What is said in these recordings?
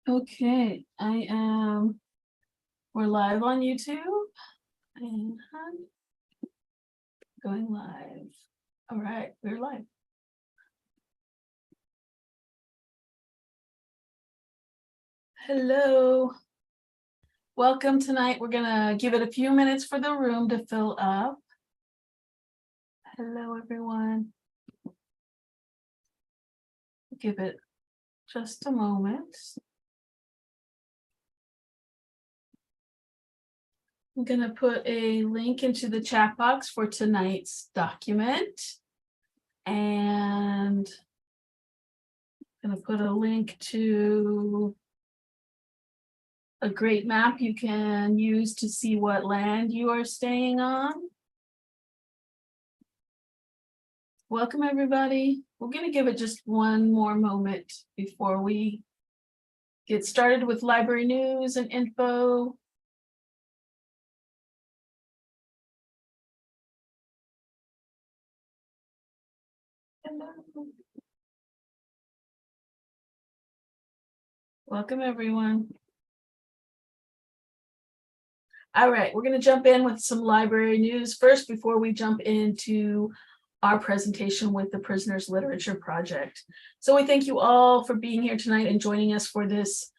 Okay, we're live on YouTube and going live. All right, we're live. Hello. Welcome tonight. We're gonna give it a few minutes for the room to fill up. Hello, everyone. Give it just a moment. I'm going to put a link into the chat box for tonight's document. And I'm going to put a link to a great map you can use to see what land you are staying on. Welcome, everybody. We're going to give it just one more moment before we get started with library news and info. Hello. Welcome, everyone. All right, we're going to jump in with some library news first before we jump into our presentation with the Prisoners Literature Project. So we thank you all for being here tonight and joining us for this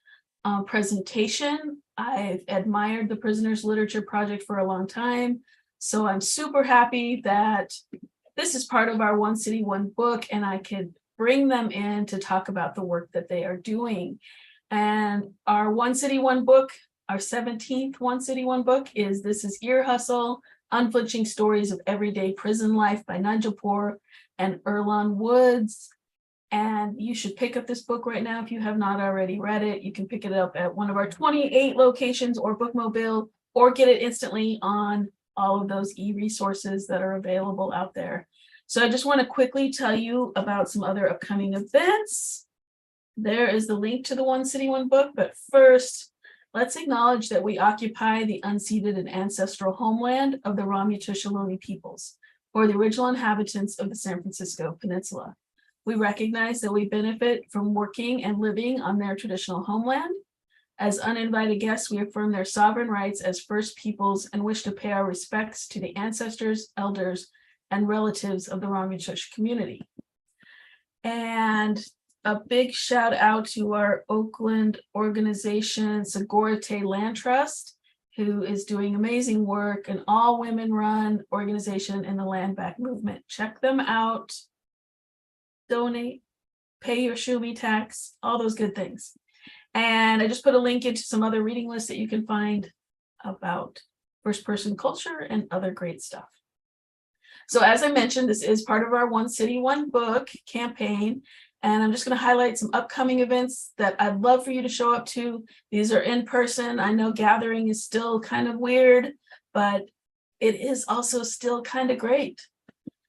presentation. I've admired the Prisoners Literature Project for a long time, so I'm super happy that this is part of our One City, One Book, and I could bring them in to talk about the work that they are doing. And our One City, One Book, our 17th One City, One Book is This is Ear Hustle, Unflinching Stories of Everyday Prison Life by Nigel Poor and Earlonne Woods. And you should pick up this book right now if you have not already read it. You can pick it up at one of our 28 locations or Bookmobile, or get it instantly on all of those e-resources that are available out there. So I just want to quickly tell you about some other upcoming events. There is the link to the One City, One Book, but first, let's acknowledge that we occupy the unceded and ancestral homeland of the Ramaytush Ohlone peoples, or the original inhabitants of the San Francisco Peninsula. We recognize that we benefit from working and living on their traditional homeland. As uninvited guests, we affirm their sovereign rights as First Peoples and wish to pay our respects to the ancestors, elders, and relatives of the Ramaytush community. And a big shout out to our Oakland organization, Segurite Land Trust, who is doing amazing work, an all women run organization in the land back movement. Check them out, donate, pay your Shumi tax, all those good things. And I just put a link into some other reading lists that you can find about first person culture and other great stuff. So as I mentioned, this is part of our One City, One Book campaign. And I'm just going to highlight some upcoming events that I'd love for you to show up to. These are in person. I know gathering is still kind of weird, but it is also still kind of great.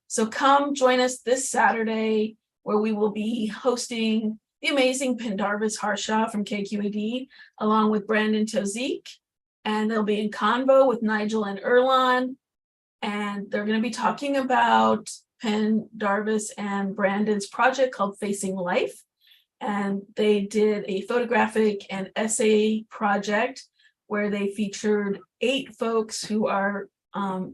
So come join us this Saturday, where we will be hosting the amazing Pendarvis Harshaw from KQED, along with Brandon Tozik. And they'll be in convo with Nigel and Earlonne. And they're going to be talking about Pendarvis and Brandon's project called Facing Life. And they did a photographic and essay project where they featured 8 folks who are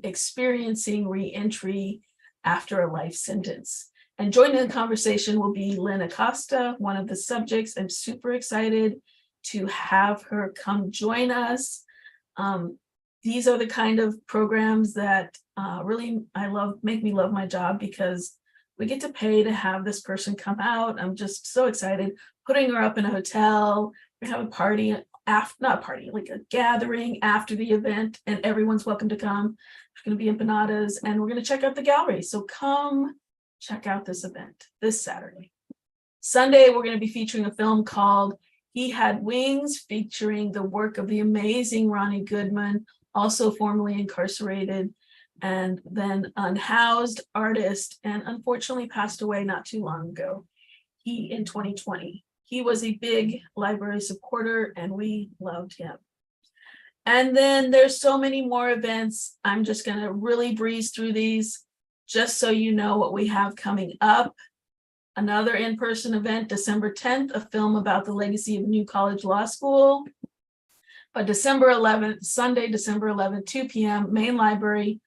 experiencing re-entry after a life sentence. And joining the conversation will be Lynn Acosta, one of the subjects. I'm super excited to have her come join us. These are the kind of programs that really make me love my job, because we get to pay to have this person come out. I'm just so excited. Putting her up in a hotel, we have a party, not a party, like a gathering after the event, and everyone's welcome to come. It's going to be empanadas, and we're going to check out the gallery. So come check out this event this Saturday. Sunday, we're going to be featuring a film called He Had Wings, featuring the work of the amazing Ronnie Goodman, also formerly incarcerated and then unhoused artist, and unfortunately passed away not too long ago. In 2020. He was a big library supporter, and we loved him. And then there's so many more events. I'm just going to really breeze through these just so you know what we have coming up. Another in-person event, December 10th, a film about the legacy of New College Law School. But December 11th, Sunday, December 11th, 2 p.m., Main Library,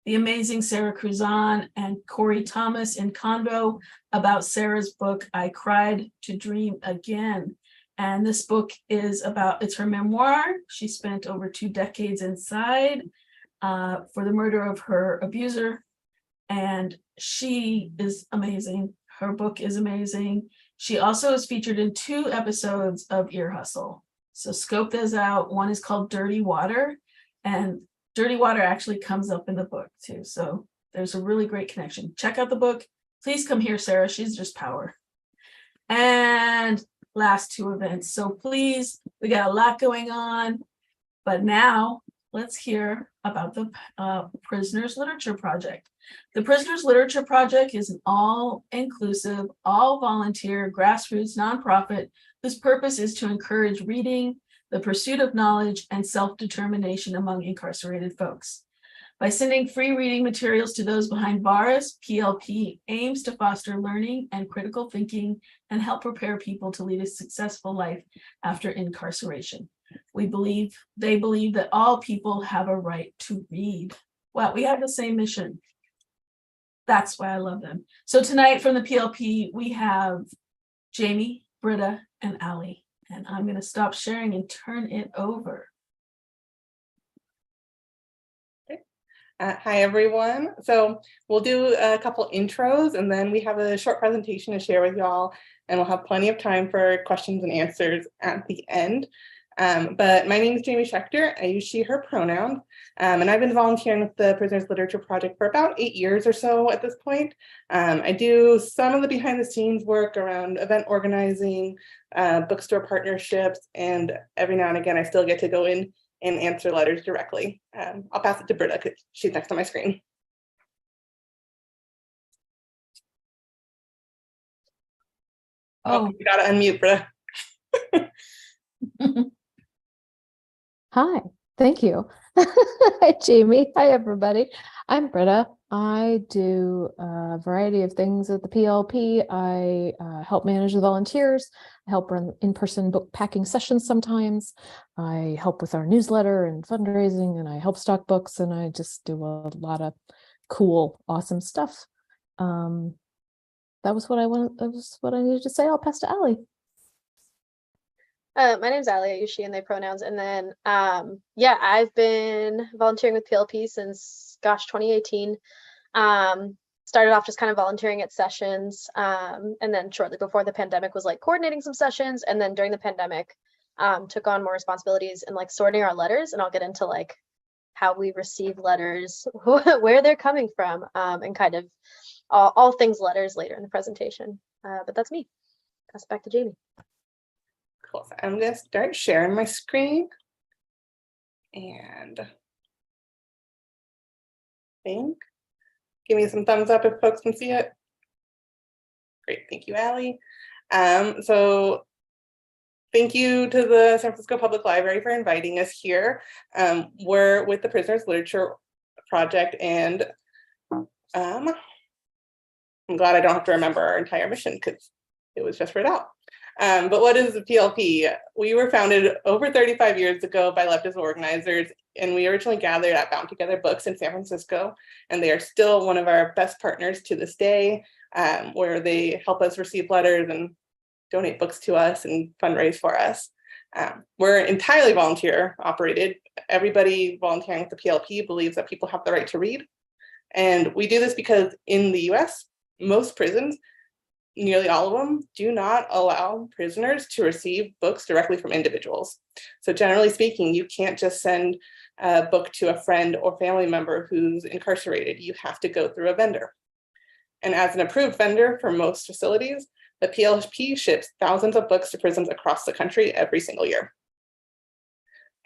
the amazing Sarah Cruzan and Corey Thomas in Convo about Sarah's book, I Cried to Dream Again. And this book is about, it's her memoir. She spent over 2 decades inside for the murder of her abuser. And she is amazing. Her book is amazing. She also is featured in 2 episodes of Ear Hustle. So scope those out. One is called Dirty Water, and Dirty Water actually comes up in the book too. So there's a really great connection. Check out the book. Please come here, Sarah. She's just power. And last 2 events. So please, we got a lot going on, but now let's hear about the Prisoners Literature Project. The Prisoners Literature Project is an all-inclusive, all-volunteer, grassroots nonprofit whose purpose is to encourage reading, the pursuit of knowledge, and self-determination among incarcerated folks. By sending free reading materials to those behind bars, PLP aims to foster learning and critical thinking and help prepare people to lead a successful life after incarceration. They believe that all people have a right to read. Well, we have the same mission. That's why I love them. So tonight from the PLP, we have Jamie, Britta, and Allie. And I'm going to stop sharing and turn it over. Hi, everyone. So we'll do a couple intros, and then we have a short presentation to share with y'all, and we'll have plenty of time for questions and answers at the end. But my name is Jamie Schechter. I use she, her pronouns, and I've been volunteering with the Prisoners Literature Project for about 8 years or so at this point. I do some of the behind the scenes work around event organizing, bookstore partnerships, and every now and again, I still get to go in and answer letters directly. I'll pass it to Britta because she's next on my screen. Oh, you gotta unmute, Britta. Hi, thank you. Hi, Jamie. Hi, everybody. I'm Britta. I do a variety of things at the PLP. I help manage the volunteers. I help run in-person book packing sessions sometimes. I help with our newsletter and fundraising, and I help stock books, and I just do a lot of cool, awesome stuff. That was what I needed to say. I'll pass to Allie. My name's Allie. I use she and they pronouns. And then, yeah, I've been volunteering with PLP since, 2018. Started off just kind of volunteering at sessions. And then shortly before the pandemic was like coordinating some sessions. And then during the pandemic, took on more responsibilities and like sorting our letters. And I'll get into like how we receive letters, where they're coming from, and kind of all things letters later in the presentation. But that's me. Pass it back to Jamie. Cool. So I'm going to start sharing my screen. And give me some thumbs up if folks can see it. Great. Thank you, Allie. So thank you to the San Francisco Public Library for inviting us here. We're with the Prisoners Literature Project, and I'm glad I don't have to remember our entire mission because it was just read out. But what is the PLP? We were founded over 35 years ago by leftist organizers, and we originally gathered at Bound Together Books in San Francisco, and they are still one of our best partners to this day, where they help us receive letters and donate books to us and fundraise for us. We're entirely volunteer operated. Everybody volunteering with the PLP believes that people have the right to read. And we do this because in the US, most prisons, nearly all of them, do not allow prisoners to receive books directly from individuals. So generally speaking, you can't just send a book to a friend or family member who's incarcerated. You have to go through a vendor. And as an approved vendor for most facilities, the PLP ships thousands of books to prisons across the country every single year.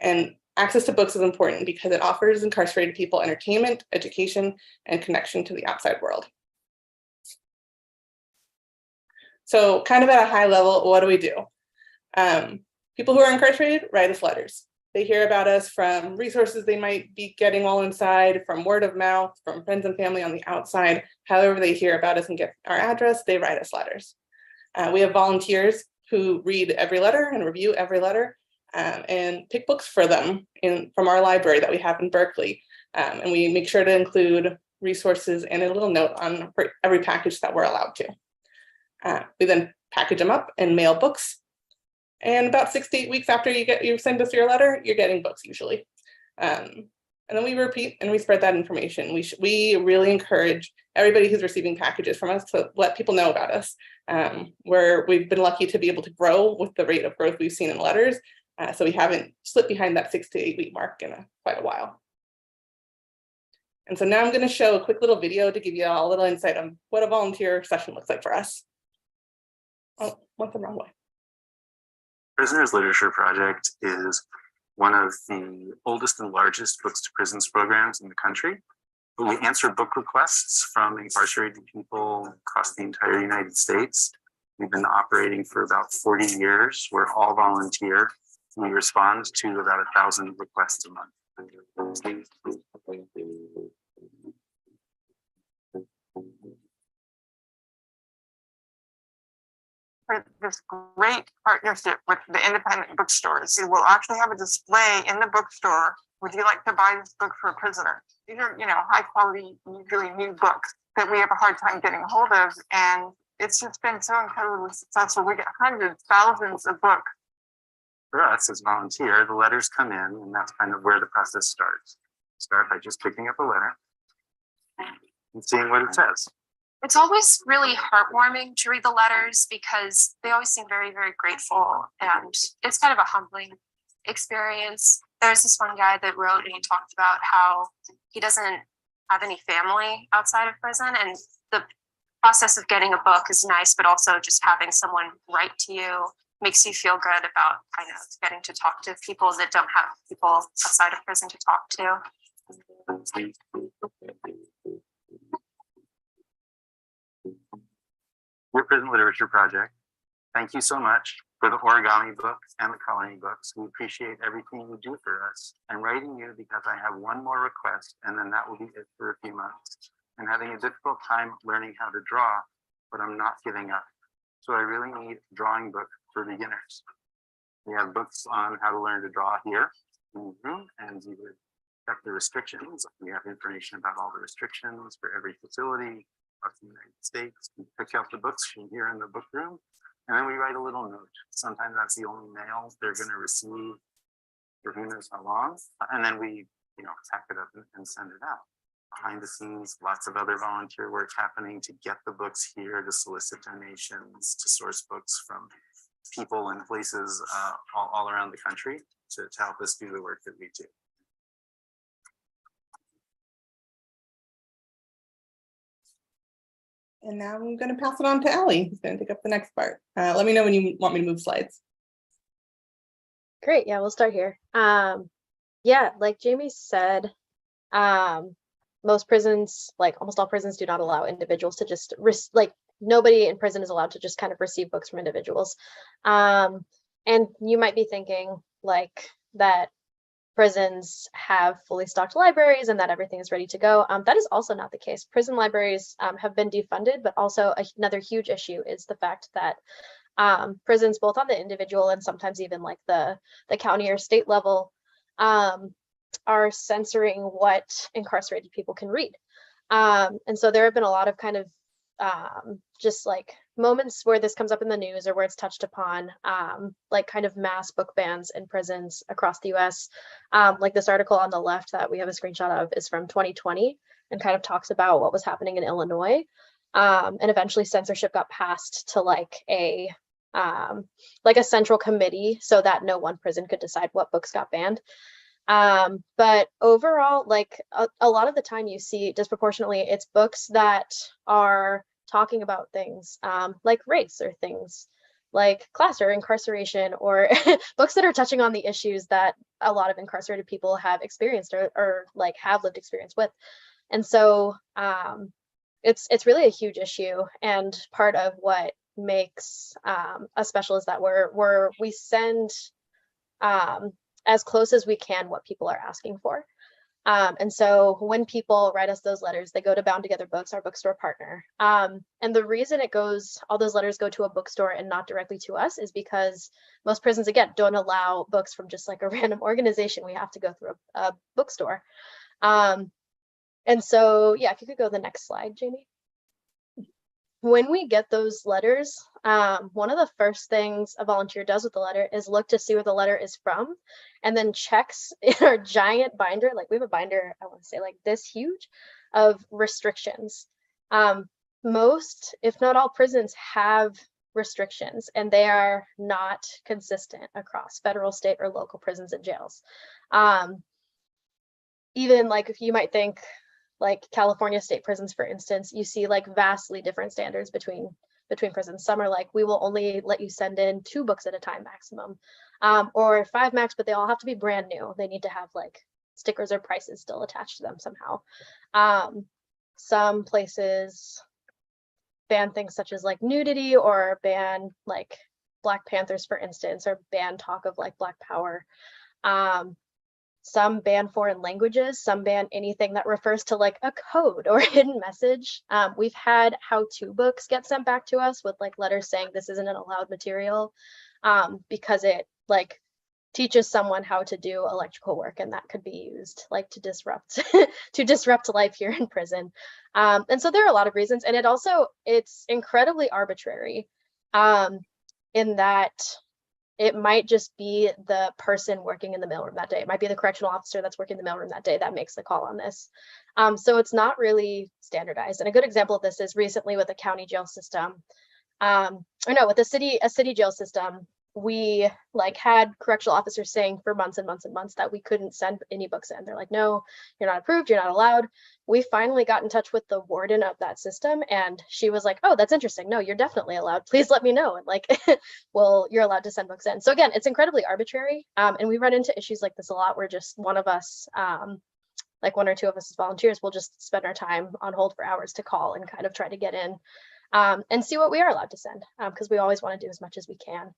And access to books is important because it offers incarcerated people entertainment, education, and connection to the outside world. So kind of at a high level, what do? People who are incarcerated write us letters. They hear about us from resources they might be getting while inside, from word of mouth, from friends and family on the outside. However they hear about us and get our address, they write us letters. We have volunteers who read every letter and review every letter and pick books for them from our library that we have in Berkeley. And we make sure to include resources and a little note on for every package that we're allowed to. We then package them up and mail books. And about 6 to 8 weeks after you send us your letter, you're getting books usually. And then we repeat and we spread that information. We really encourage everybody who's receiving packages from us to let people know about us. We've been lucky to be able to grow with the rate of growth we've seen in letters. So we haven't slipped behind that 6 to 8 week mark in quite a while. And so now I'm going to show a quick little video to give you all a little insight on what a volunteer session looks like for us. Oh, went the wrong way. Prisoners Literature Project is one of the oldest and largest books to prisons programs in the country. We answer book requests from incarcerated people across the entire United States. We've been operating for about 40 years. We're all volunteer. We respond to about 1,000 requests a month. This great partnership with the independent bookstores. We will actually have a display in the bookstore. Would you like to buy this book for a prisoner? These are, high quality, usually new books that we have a hard time getting a hold of. And it's just been so incredibly successful. We get hundreds, thousands of books. For us as volunteer, the letters come in, and that's kind of where the process starts. Start by just picking up a letter and seeing what it says. It's always really heartwarming to read the letters because they always seem very, very grateful. And it's kind of a humbling experience. There's this one guy that wrote and he talked about how he doesn't have any family outside of prison. And the process of getting a book is nice, but also just having someone write to you makes you feel good about kind of getting to talk to people that don't have people outside of prison to talk to. Your Prison Literature Project, thank you so much for the origami books and the coloring books. We appreciate everything you do for us. I'm writing you because I have one more request, and then that will be it for a few months. I'm having a difficult time learning how to draw, but I'm not giving up. So I really need a drawing book for beginners. We have books on how to learn to draw here in the room, and you would check the restrictions. We have information about all the restrictions for every facility across the United States. We pick up the books from here in the book room, and then we write a little note. Sometimes that's the only mail they're going to receive for who knows how long. And then we, pack it up and send it out. Behind the scenes, lots of other volunteer work happening to get the books here, to solicit donations, to source books from people and places all around the country to help us do the work that we do. And now I'm going to pass it on to Allie, who's going to take up the next part. Let me know when you want me to move slides. Great. Yeah, we'll start here. Like Jamie said, most prisons, like almost all prisons, do not allow individuals to just nobody in prison is allowed to just kind of receive books from individuals. And you might be thinking that prisons have fully stocked libraries and that everything is ready to go. That is also not the case. Prison libraries have been defunded, but also another huge issue is the fact that prisons, both on the individual and sometimes even like the county or state level, are censoring what incarcerated people can read. And so there have been a lot of kind of just like moments where this comes up in the news or where it's touched upon, like kind of mass book bans in prisons across the US. Like this article on the left that we have a screenshot of is from 2020 and kind of talks about what was happening in Illinois. And eventually censorship got passed to like a central committee so that no one prison could decide what books got banned. But overall, like a lot of the time you see disproportionately, it's books that are talking about things like race or things like class or incarceration, or books that are touching on the issues that a lot of incarcerated people have experienced or like have lived experience with. And so it's really a huge issue, and part of what makes us special is that we send as close as we can what people are asking for. And so when people write us those letters, they go to Bound Together Books, our bookstore partner. And the reason all those letters go to a bookstore and not directly to us is because most prisons, again, don't allow books from just like a random organization. We have to go through a bookstore. And so, yeah, if you could go to the next slide, Jamie. When we get those letters, one of the first things a volunteer does with the letter is look to see where the letter is from, and then checks in our giant binder. Like we have a binder, I want to say like this huge, of restrictions. Most, if not all, prisons have restrictions, and they are not consistent across federal, state, or local prisons and jails. Even like if you might think, like California state prisons, for instance, you see like vastly different standards between prisons. Some are like, we will only let you send in 2 books at a time maximum, or 5 max, but they all have to be brand new. They need to have like stickers or prices still attached to them somehow. Some places ban things such as like nudity, or ban like Black Panthers, for instance, or ban talk of like Black Power. Some ban foreign languages, some ban anything that refers to like a code or a hidden message. We've had how-to books get sent back to us with like letters saying this isn't an allowed material, because it like teaches someone how to do electrical work, and that could be used like to disrupt to disrupt life here in prison. And so there are a lot of reasons, and it's incredibly arbitrary, in that it might just be the person working in the mailroom that day. It might be the correctional officer that's working in the mailroom that day that makes the call on this. So it's not really standardized. And a good example of this is recently with the county jail system, with a city jail system. We like had correctional officers saying for months and months and months that we couldn't send any books in. They're like, no, you're not approved, you're not allowed. We finally got in touch with the warden of that system, and she was like, oh, that's interesting. No, you're definitely allowed. Please let me know. And like, well, you're allowed to send books in. So again, it's incredibly arbitrary. And we run into issues like this a lot, where just one of us, like 1 or 2 of us as volunteers, will just spend our time on hold for hours to call and kind of try to get in, and see what we are allowed to send, because we always want to do as much as we can.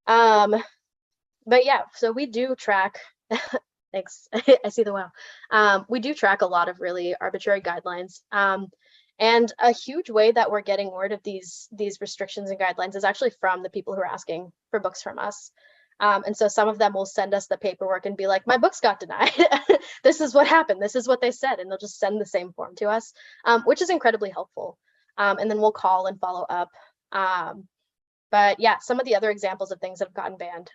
But yeah, so we do track, thanks, I see the wow. We do track a lot of really arbitrary guidelines. And a huge way that we're getting word of these restrictions and guidelines is actually from the people who are asking for books from us. And so some of them will send us the paperwork and be like, my books got denied. This is what happened. This is what they said. And they'll just send the same form to us, which is incredibly helpful. And then we'll call and follow up. But yeah, some of the other examples of things that have gotten banned,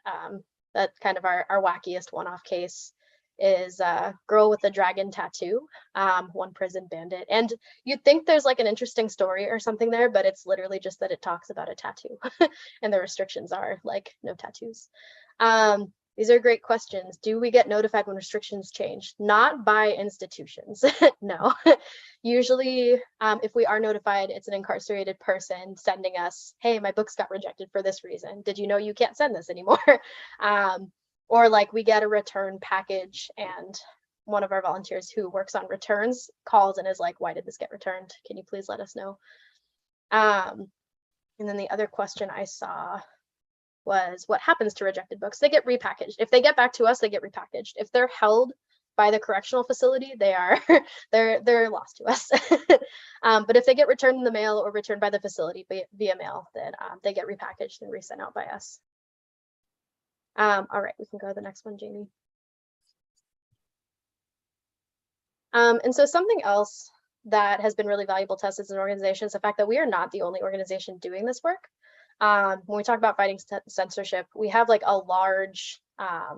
that kind of our wackiest one-off case is Girl with the Dragon Tattoo. One prison banned it. And you'd think there's like an interesting story or something there, but it's literally just that it talks about a tattoo and the restrictions are like no tattoos. These are great questions. Do we get notified when restrictions change? Not by institutions, no. Usually, if we are notified, it's an incarcerated person sending us, hey, my books got rejected for this reason. Did you know you can't send this anymore? Or like we get a return package, and one of our volunteers who works on returns calls and is like, why did this get returned? Can you please let us know? And then the other question I saw was, what happens to rejected books? They get repackaged. If they get back to us, they get repackaged. If they're held by the correctional facility, they're lost to us. But if they get returned in the mail or returned by the facility via mail, then they get repackaged and resent out by us. All right, we can go to the next one, Jamie. And so something else that has been really valuable to us as an organization is the fact that we are not the only organization doing this work. When we talk about fighting censorship, we have like a large, I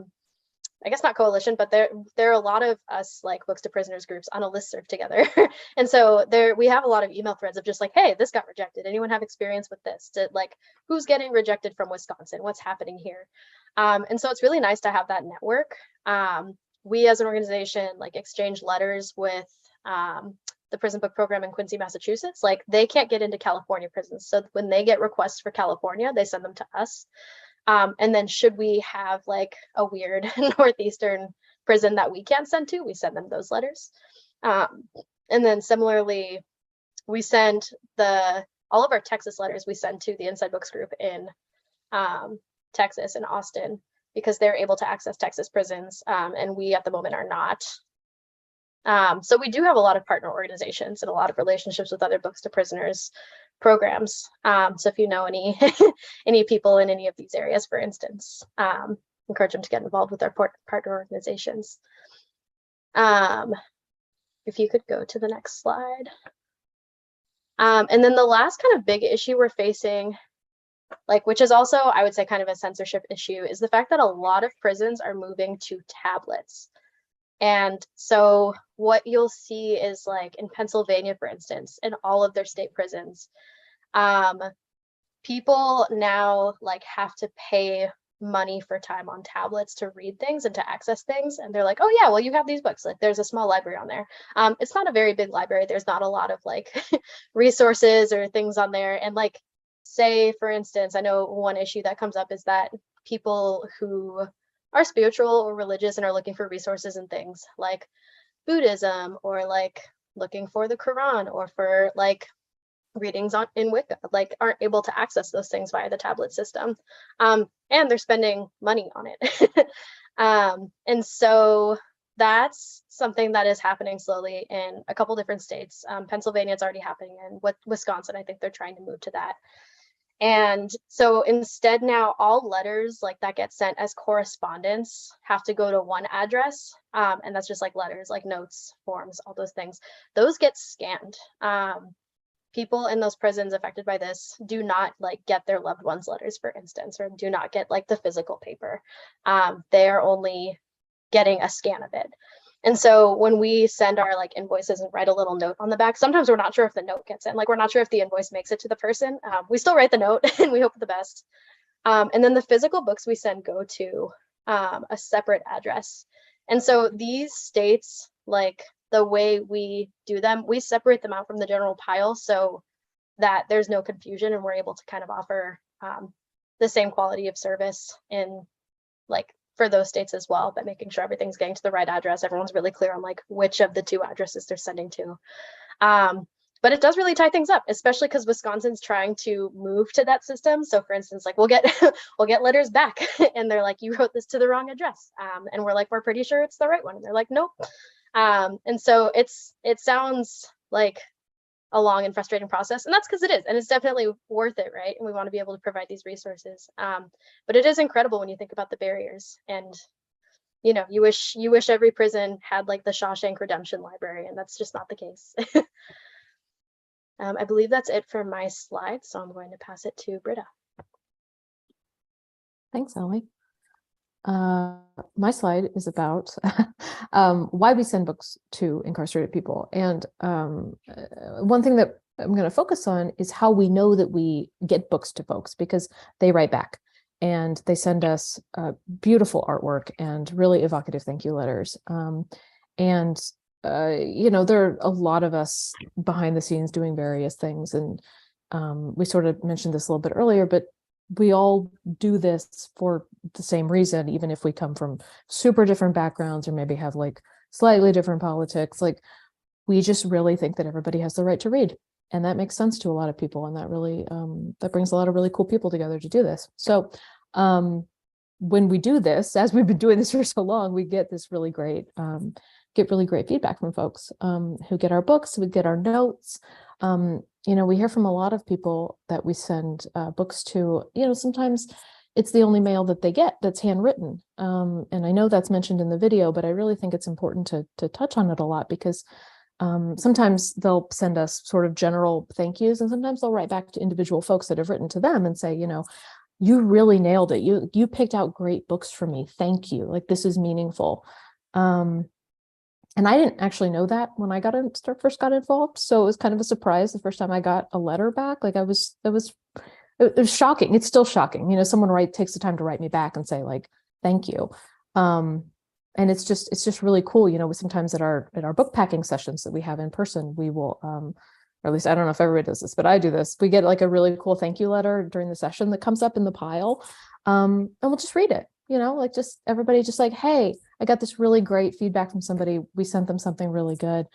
guess not coalition, but there are a lot of us like Books to Prisoners groups on a listserv together. And so we have a lot of email threads of just like, hey, this got rejected. Anyone have experience with this? Like, who's getting rejected from Wisconsin? What's happening here? And so it's really nice to have that network. We as an organization like exchange letters with the prison book program in Quincy, Massachusetts. Like they can't get into California prisons. So when they get requests for California, they send them to us. And then should we have like a weird Northeastern prison that we can't send to, we send them those letters. And then similarly, we send all of our Texas letters we send to the Inside Books group in Texas and Austin. because they're able to access Texas prisons, and we at the moment are not. So we do have a lot of partner organizations and a lot of relationships with other books to prisoners programs. So if you know any any people in any of these areas, for instance, encourage them to get involved with our partner organizations. If you could go to the next slide. And then the last kind of big issue we're facing, like, which is also, I would say, kind of a censorship issue, is the fact that a lot of prisons are moving to tablets. And so what you'll see is, like, in Pennsylvania, for instance, in all of their state prisons, people now like have to pay money for time on tablets to read things and to access things. And they're like, oh yeah, well, you have these books. Like, there's a small library on there. It's not a very big library. There's not a lot of like resources or things on there. And like, say, for instance, I know one issue that comes up is that people who are spiritual or religious and are looking for resources and things like Buddhism, or like looking for the Quran, or for like readings in Wicca, like, aren't able to access those things via the tablet system, and they're spending money on it. And so that's something that is happening slowly in a couple different states. Pennsylvania, it's already happening, and Wisconsin, I think they're trying to move to that. And so instead now all letters like that get sent as correspondence have to go to one address. And that's just like letters, like notes, forms, all those things. Those get scanned. People in those prisons affected by this do not like get their loved ones' letters, for instance, or do not get like the physical paper. They are only getting a scan of it. And so when we send our like invoices and write a little note on the back, sometimes we're not sure if the note gets in, like, we're not sure if the invoice makes it to the person. We still write the note and we hope for the best. And then the physical books we send go to a separate address. And so these states, like, the way we do them, we separate them out from the general pile so that there's no confusion, and we're able to kind of offer the same quality of service in like for those states as well, but making sure everything's getting to the right address. Everyone's really clear on like which of the two addresses they're sending to. But it does really tie things up, especially because Wisconsin's trying to move to that system. So for instance, like we'll get letters back and they're like, you wrote this to the wrong address. And we're like, we're pretty sure it's the right one. And they're like, nope. And so it sounds like a long and frustrating process, and that's because it is, and it's definitely worth it, right? And we want to be able to provide these resources. But it is incredible when you think about the barriers, and you know, you wish every prison had like the Shawshank Redemption library, and that's just not the case. I believe that's it for my slides, so I'm going to pass it to Britta. Thanks, Ellie. My slide is about why we send books to incarcerated people. And one thing that I'm going to focus on is how we know that we get books to folks, because they write back and they send us beautiful artwork and really evocative thank you letters. You know, there are a lot of us behind the scenes doing various things. And we sort of mentioned this a little bit earlier, but we all do this for the same reason, even if we come from super different backgrounds or maybe have like slightly different politics. Like, we just really think that everybody has the right to read, and that makes sense to a lot of people, and that really that brings a lot of really cool people together to do this. So when we do this, as we've been doing this for so long, we get this really great feedback from folks who get our books, who get our notes. You know, we hear from a lot of people that we send books to. You know, sometimes it's the only mail that they get that's handwritten. And I know that's mentioned in the video, but I really think it's important to touch on it a lot, because sometimes they'll send us sort of general thank yous, and sometimes they'll write back to individual folks that have written to them and say, you know, you really nailed it. You picked out great books for me. Thank you. Like, this is meaningful. And I didn't actually know that when I first got involved. So it was kind of a surprise the first time I got a letter back. Like, it was shocking. It's still shocking. You know, someone takes the time to write me back and say like, thank you. And it's just really cool. You know, sometimes at our book packing sessions that we have in person, we will, or at least I don't know if everybody does this, but I do this. We get like a really cool thank you letter during the session that comes up in the pile. And we'll just read it. You know, like, just everybody just like, hey, I got this really great feedback from somebody. We sent them something really good.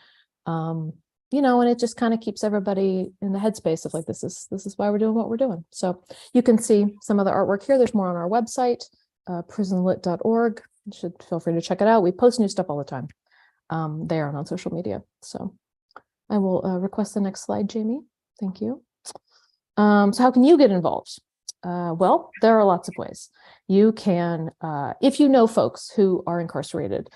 You know, and it just kind of keeps everybody in the headspace of like, this is why we're doing what we're doing. So you can see some of the artwork here. There's more on our website. prisonlit.org. You should feel free to check it out. We post new stuff all the time there and on social media. So I will request the next slide, Jamie. Thank you. So how can you get involved? Well, there are lots of ways. You can, if you know folks who are incarcerated,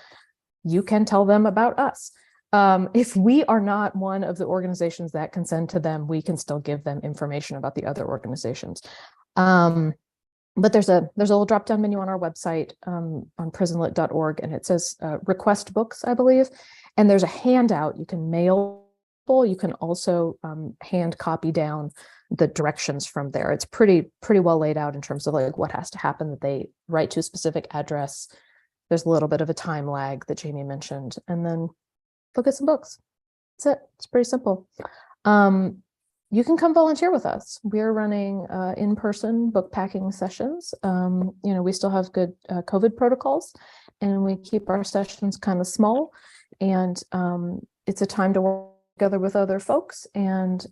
you can tell them about us. If we are not one of the organizations that can send to them, we can still give them information about the other organizations. But there's a little drop-down menu on our website on prisonlit.org, and it says request books, I believe. And there's a handout you can mail. You can also hand copy down the directions from there. It's pretty well laid out in terms of like what has to happen, that they write to a specific address. There's a little bit of a time lag that Jamie mentioned, and then look at some books. That's it. It's pretty simple. You can come volunteer with us. We're running in-person book packing sessions. We still have good COVID protocols, and we keep our sessions kind of small. And it's a time to work together with other folks. And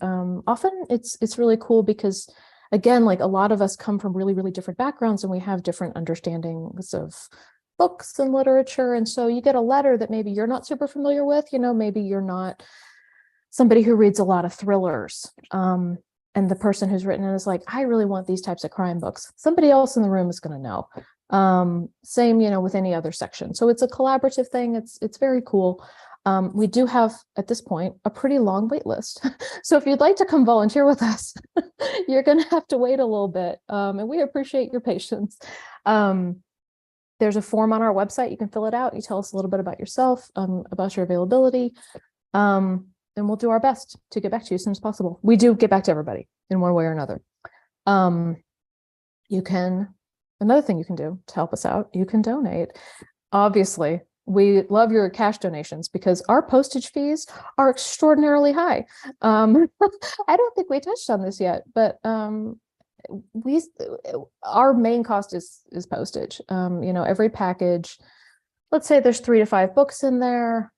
often it's really cool because, again, like a lot of us come from really, really different backgrounds, and we have different understandings of books and literature. And so you get a letter that maybe you're not super familiar with, maybe you're not somebody who reads a lot of thrillers. And the person who's written it is like, I really want these types of crime books. Somebody else in the room is going to know. Same, with any other section. So it's a collaborative thing. It's very cool. We do have, at this point, a pretty long wait list. So if you'd like to come volunteer with us, you're going to have to wait a little bit. And we appreciate your patience. There's a form on our website. You can fill it out. You tell us a little bit about yourself, about your availability. And we'll do our best to get back to you as soon as possible. We do get back to everybody in one way or another. Another thing you can do to help us out, you can donate. Obviously, we love your cash donations because our postage fees are extraordinarily high. I don't think we touched on this yet, but our main cost is postage. Every package, let's say there's 3 to 5 books in there.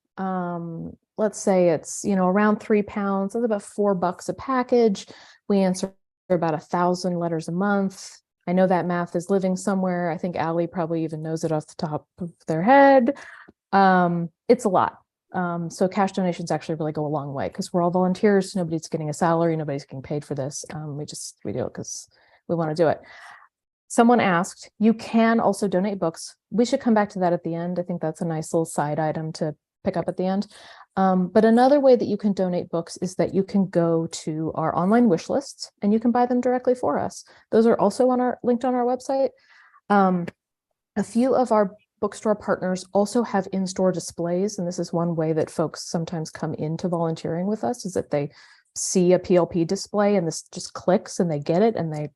Let's say it's, around £3. That's about $4 a package. We answer about 1,000 letters a month. I know that math is living somewhere. I think Allie probably even knows it off the top of their head. It's a lot. So cash donations actually really go a long way because we're all volunteers. Nobody's getting a salary. Nobody's getting paid for this. We do it because we want to do it. Someone asked, you can also donate books. We should come back to that at the end. I think that's a nice little side item to pick up at the end. But another way that you can donate books is that you can go to our online wish lists and you can buy them directly for us. Those are also linked on our website. A few of our bookstore partners also have in-store displays, and this is one way that folks sometimes come into volunteering with us, is that they see a PLP display and this just clicks and they get it and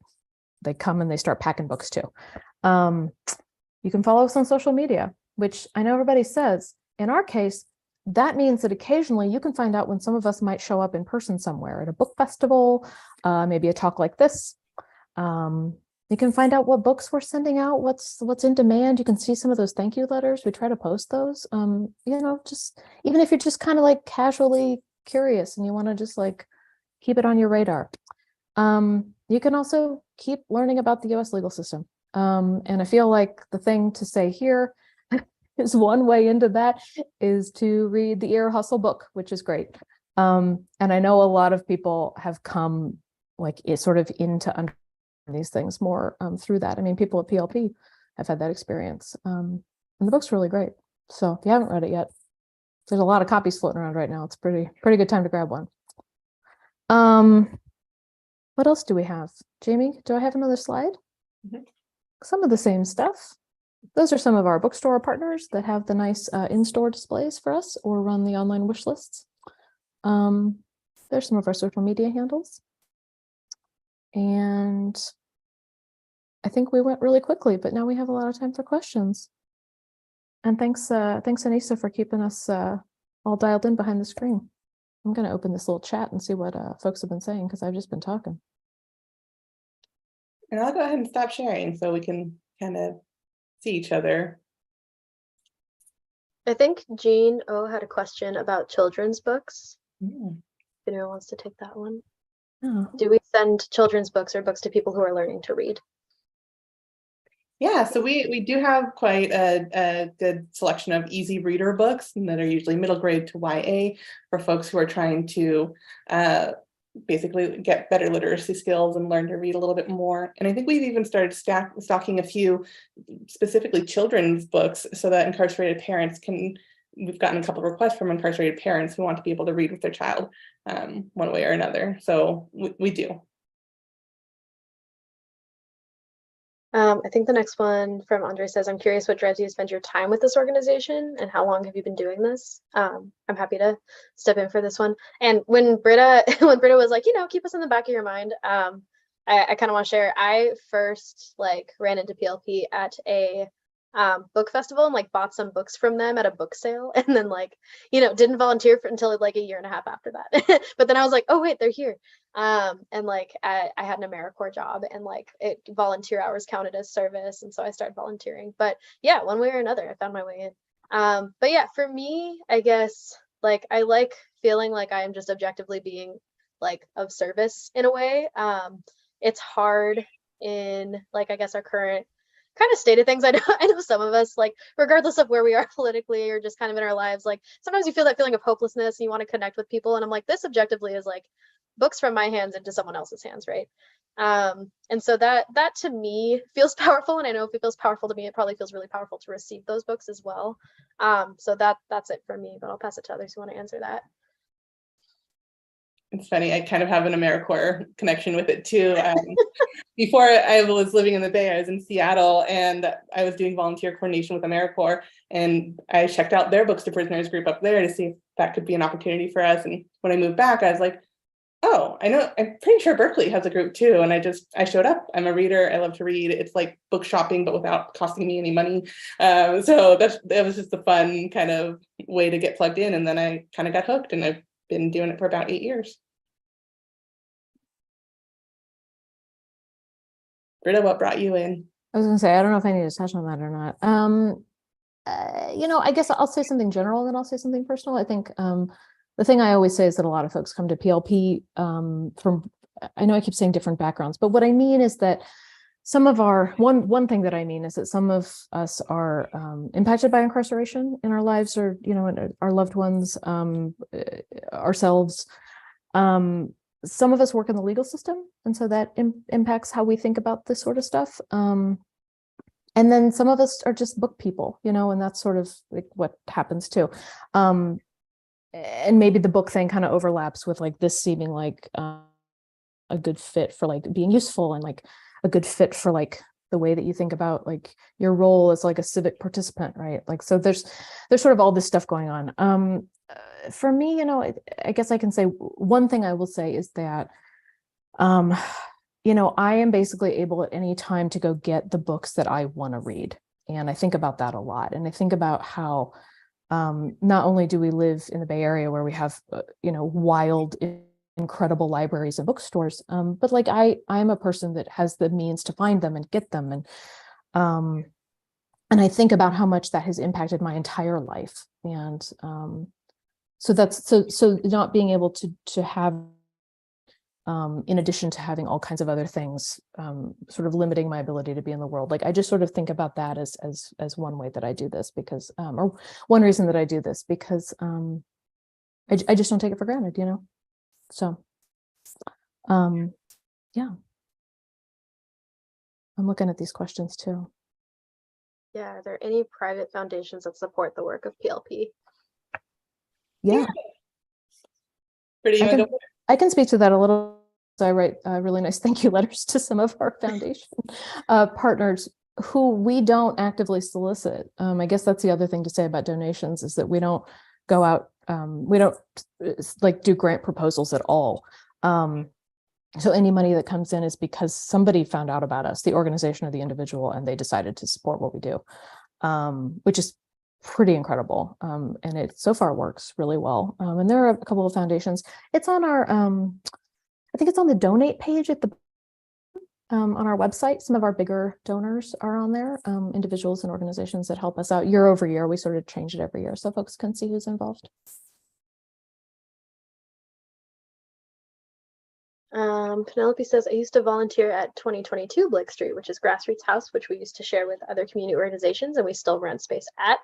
they come and they start packing books too. You can follow us on social media, which I know everybody says. In our case, that means that occasionally you can find out when some of us might show up in person somewhere at a book festival, maybe a talk like this. You can find out what books we're sending out, what's in demand. You can see some of those thank you letters. We try to post those. Just even if you're just kind of like casually curious and you want to just like keep it on your radar. You can also keep learning about the US legal system. And I feel like the thing to say here is one way into that is to read the Ear Hustle book, which is great. And I know a lot of people have come like sort of into understanding these things more through that. I mean, people at PLP have had that experience. And the book's really great. So if you haven't read it yet, there's a lot of copies floating around right now. It's pretty good time to grab one. What else do we have? Jamie, do I have another slide? Mm-hmm. Some of the same stuff. Those are some of our bookstore partners that have the nice in-store displays for us or run the online wish lists. There's some of our social media handles. And I think we went really quickly, but now we have a lot of time for questions. And thanks Anissa for keeping us all dialed in behind the screen. I'm going to open this little chat and see what folks have been saying because I've just been talking. And I'll go ahead and stop sharing so we can kind of see each other. I think Jean O had a question about children's books. Mm. If anyone wants to take that one. Oh. Do we send children's books or books to people who are learning to read? Yeah, so we do have quite a good selection of easy reader books that are usually middle grade to YA for folks who are trying to basically get better literacy skills and learn to read a little bit more. And I think we've even started stocking a few specifically children's books so that incarcerated parents can, we've gotten a couple of requests from incarcerated parents who want to be able to read with their child one way or another. So we do. I think the next one from Andre says, I'm curious what drives you to spend your time with this organization and how long have you been doing this? I'm happy to step in for this one. And when Britta was like, keep us in the back of your mind, I kind of want to share. I first ran into PLP at a book festival and bought some books from them at a book sale, and then didn't volunteer until a year and a half after that. But then I was like, oh wait, they're here. And I had an AmeriCorps job, and volunteer hours counted as service, and so I started volunteering. But yeah, one way or another, I found my way in. But yeah, for me, I guess I like feeling like I am just objectively being of service in a way. It's hard in I guess our current kind of state of things. I know some of us, regardless of where we are politically or just kind of in our lives, sometimes you feel that feeling of hopelessness and you want to connect with people. And I'm this objectively is books from my hands into someone else's hands, right? And so that to me feels powerful, and I know if it feels powerful to me, it probably feels really powerful to receive those books as well. So that's it for me, but I'll pass it to others who want to answer that. It's funny, I kind of have an AmeriCorps connection with it too. Before I was living in the Bay, I was in Seattle, and I was doing volunteer coordination with AmeriCorps, and I checked out their Books to Prisoners group up there to see if that could be an opportunity for us. And when I moved back, I was like, oh, I know, I'm pretty sure Berkeley has a group too. And I showed up. I'm a reader. I love to read. It's like book shopping, but without costing me any money. So that was just a fun kind of way to get plugged in. And then I kind of got hooked, and I've been doing it for about 8 years. Britta, what brought you in? I was gonna say, I don't know if I need to touch on that or not. I guess I'll say something general and then I'll say something personal. I think the thing I always say is that a lot of folks come to PLP from, I know I keep saying different backgrounds, but what I mean is that some of our, one thing that I mean is that some of us are impacted by incarceration in our lives, or, our loved ones, ourselves. Some of us work in the legal system, and so that impacts how we think about this sort of stuff. And then some of us are just book people, and that's sort of what happens too. And maybe the book thing kind of overlaps with this seeming like a good fit for being useful, and a good fit for the way that you think about your role as a civic participant, right? So there's sort of all this stuff going on. For me, I guess I can say one thing I will say is that, I am basically able at any time to go get the books that I want to read. And I think about that a lot. And I think about how not only do we live in the Bay Area where we have, wild, incredible libraries and bookstores, but I'm a person that has the means to find them and get them. And I think about how much that has impacted my entire life. And so that's so not being able to have, in addition to having all kinds of other things, sort of limiting my ability to be in the world. I just sort of think about that as one way that I do this, because, or one reason that I do this, because I just don't take it for granted, So, yeah. I'm looking at these questions too. Yeah, are there any private foundations that support the work of PLP? Yeah. Britta, I can speak to that a little. I write really nice thank you letters to some of our foundation partners who we don't actively solicit. I guess that's the other thing to say about donations, is that we don't go out, we don't do grant proposals at all. So any money that comes in is because somebody found out about us, the organization or the individual, and they decided to support what we do, which is pretty incredible. And it so far works really well. And there are a couple of foundations. It's on our, I think it's on the donate page at the on our website. Some of our bigger donors are on there, individuals and organizations that help us out year over year. We sort of change it every year so folks can see who's involved. Penelope says, I used to volunteer at 2022 Blake Street, which is Grassroots House, which we used to share with other community organizations, and we still rent space at.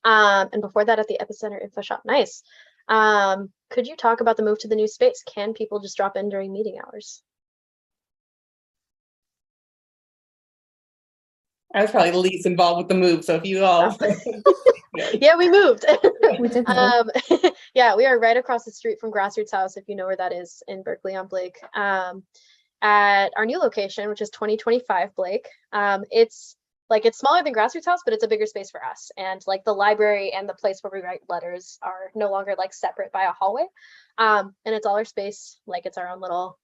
And before that at the Epicenter Info Shop. Nice. Could you talk about the move to the new space? Can people just drop in during meeting hours? I was probably the least involved with the move, so if you all. Yeah, we moved. We did move. Yeah, we are right across the street from Grassroots House, if you know where that is, in Berkeley on Blake. At our new location, which is 2025 Blake. It's smaller than Grassroots House, but it's a bigger space for us. And like the library and the place where we write letters are no longer like separate by a hallway. And it's all our space, like it's our own little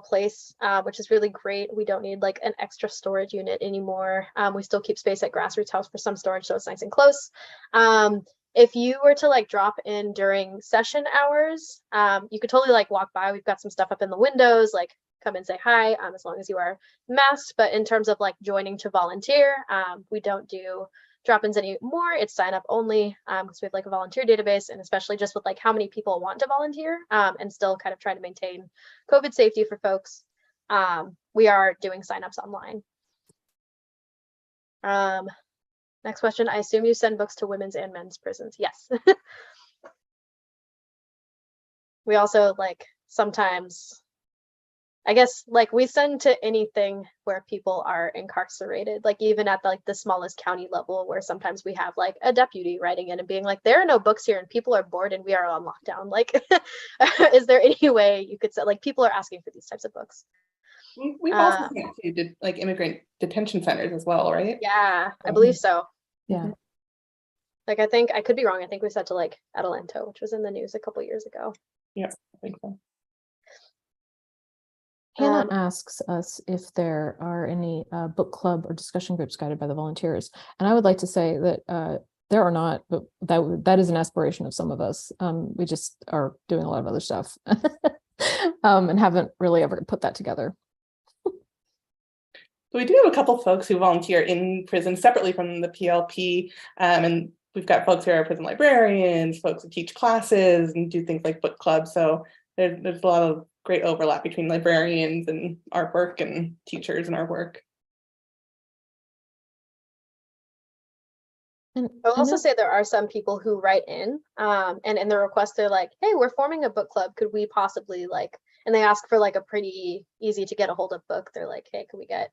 place, which is really great. We don't need like an extra storage unit anymore. We still keep space at Grassroots House for some storage, so it's nice and close. If you were to like drop in during session hours, you could totally like walk by. We've got some stuff up in the windows, like come and say hi, as long as you are masked. But in terms of like joining to volunteer, we don't do drop-ins anymore. It's sign up only, because we have like a volunteer database, and especially just with like how many people want to volunteer, and still kind of trying to maintain COVID safety for folks. We are doing signups online. Next question. I assume you send books to women's and men's prisons. Yes. We also like sometimes, I guess, like we send to anything where people are incarcerated, like even at the smallest county level, where sometimes we have like a deputy writing in and being like, there are no books here and people are bored and we are on lockdown. Like, is there any way you could say, like, people are asking for these types of books? We've also sent to like immigrant detention centers as well, right? Yeah, I believe so. Yeah. Like, I think, I could be wrong. I think we sent to like Adelanto, which was in the news a couple years ago. Yeah, I think so. Hannah asks us if there are any book club or discussion groups guided by the volunteers. And I would like to say that there are not, but that is an aspiration of some of us. We just are doing a lot of other stuff and haven't really ever put that together. So we do have a couple folks who volunteer in prison separately from the PLP, and we've got folks who are prison librarians, folks who teach classes and do things like book clubs. So there's a lot of great overlap between librarians and our work and teachers and our work. And I'll also say there are some people who write in, and in their request, they're like, hey, we're forming a book club. Could we possibly like, and they ask for like a pretty easy to get a hold of book. They're like, hey, can we get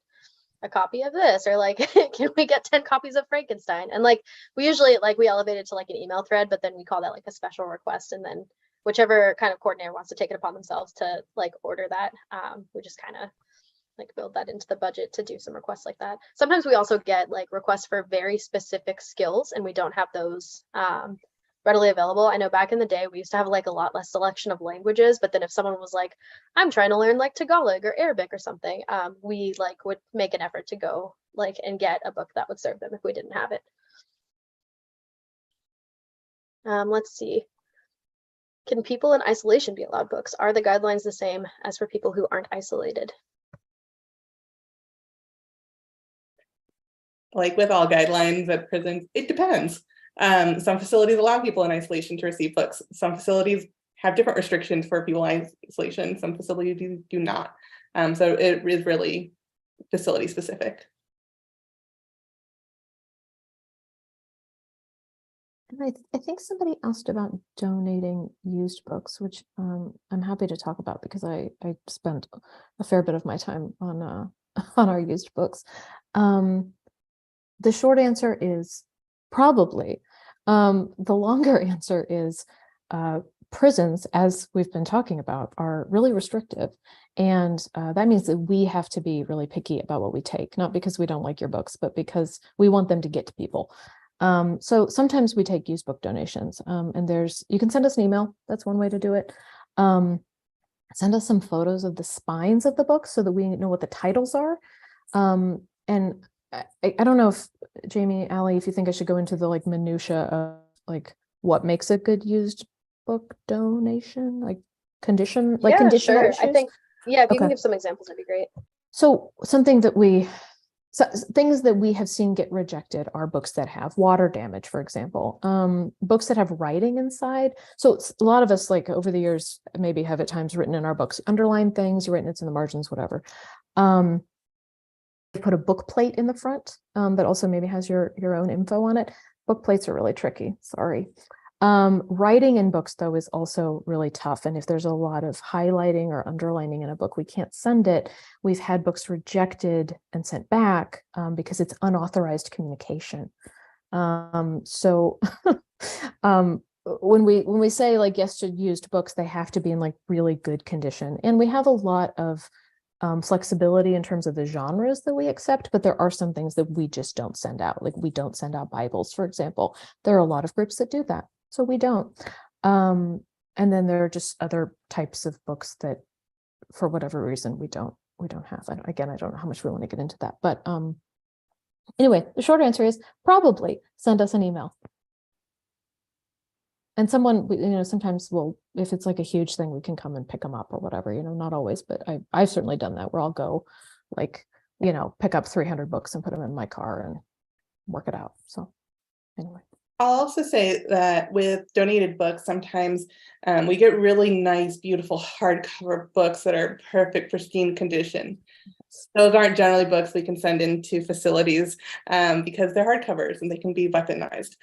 a copy of this? Or like, can we get 10 copies of Frankenstein? And like, we usually like, we elevate it to like an email thread, but then we call that like a special request. And then whichever kind of coordinator wants to take it upon themselves to like order that, we just kind of like build that into the budget to do some requests like that. Sometimes we also get like requests for very specific skills and we don't have those readily available. I know back in the day, we used to have like a lot less selection of languages, but then if someone was like, I'm trying to learn like Tagalog or Arabic or something, we like would make an effort to go like and get a book that would serve them if we didn't have it. Let's see. Can people in isolation be allowed books? Are the guidelines the same as for people who aren't isolated? Like with all guidelines at prisons, it depends. Some facilities allow people in isolation to receive books. Some facilities have different restrictions for people in isolation. Some facilities do not. So it is really facility specific. And I think somebody asked about donating used books, which I'm happy to talk about because I spent a fair bit of my time on our used books. The short answer is probably. The longer answer is prisons, as we've been talking about, are really restrictive. And that means that we have to be really picky about what we take, not because we don't like your books, but because we want them to get to people. So sometimes we take used book donations, and you can send us an email. That's one way to do it. Send us some photos of the spines of the books so that we know what the titles are. And I don't know if Jamie, Allie, if you think I should go into the like minutia of like what makes a good used book donation, like condition, like conditional sure. issues? I think, yeah, if you can Okay. give some examples, that'd be great. So something that we So things that we have seen get rejected are books that have water damage, for example, books that have writing inside. So a lot of us, like over the years, maybe have at times written in our books, underline things, written it's in the margins, whatever. Put a book plate in the front that also maybe has your own info on it. Book plates are really tricky. Sorry. Writing in books, though, is also really tough. And if there's a lot of highlighting or underlining in a book, we can't send it. We've had books rejected and sent back because it's unauthorized communication. So when we say like yes to used books, they have to be in like really good condition. And we have a lot of flexibility in terms of the genres that we accept, but there are some things that we just don't send out. Like we don't send out Bibles, for example. There are a lot of groups that do that. So we don't. And then there are just other types of books that for whatever reason we don't have. And again, I don't know how much we want to get into that. But anyway, the short answer is probably send us an email. And someone, sometimes we'll, if it's like a huge thing, we can come and pick them up or whatever, not always, but I've certainly done that where I'll go like, pick up 300 books and put them in my car and work it out. So anyway. I'll also say that with donated books, sometimes we get really nice, beautiful hardcover books that are perfect, pristine condition. Those aren't generally books we can send into facilities because they're hardcovers and they can be weaponized.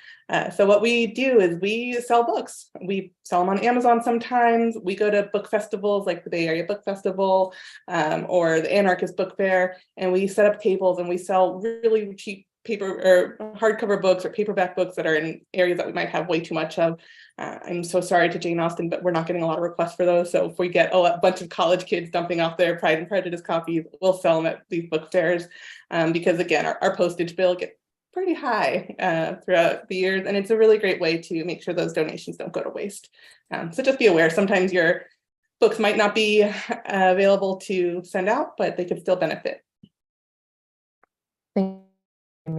So what we do is we sell books. We sell them on Amazon sometimes. We go to book festivals like the Bay Area Book Festival or the Anarchist Book Fair, and we set up tables and we sell really cheap paper or hardcover books or paperback books that are in areas that we might have way too much of. I'm so sorry to Jane Austen, but we're not getting a lot of requests for those. So if we get a bunch of college kids dumping off their Pride and Prejudice copies, we'll sell them at these book fairs because again, our postage bill gets pretty high throughout the years. And it's a really great way to make sure those donations don't go to waste. So just be aware, sometimes your books might not be available to send out, but they could still benefit. Thank you.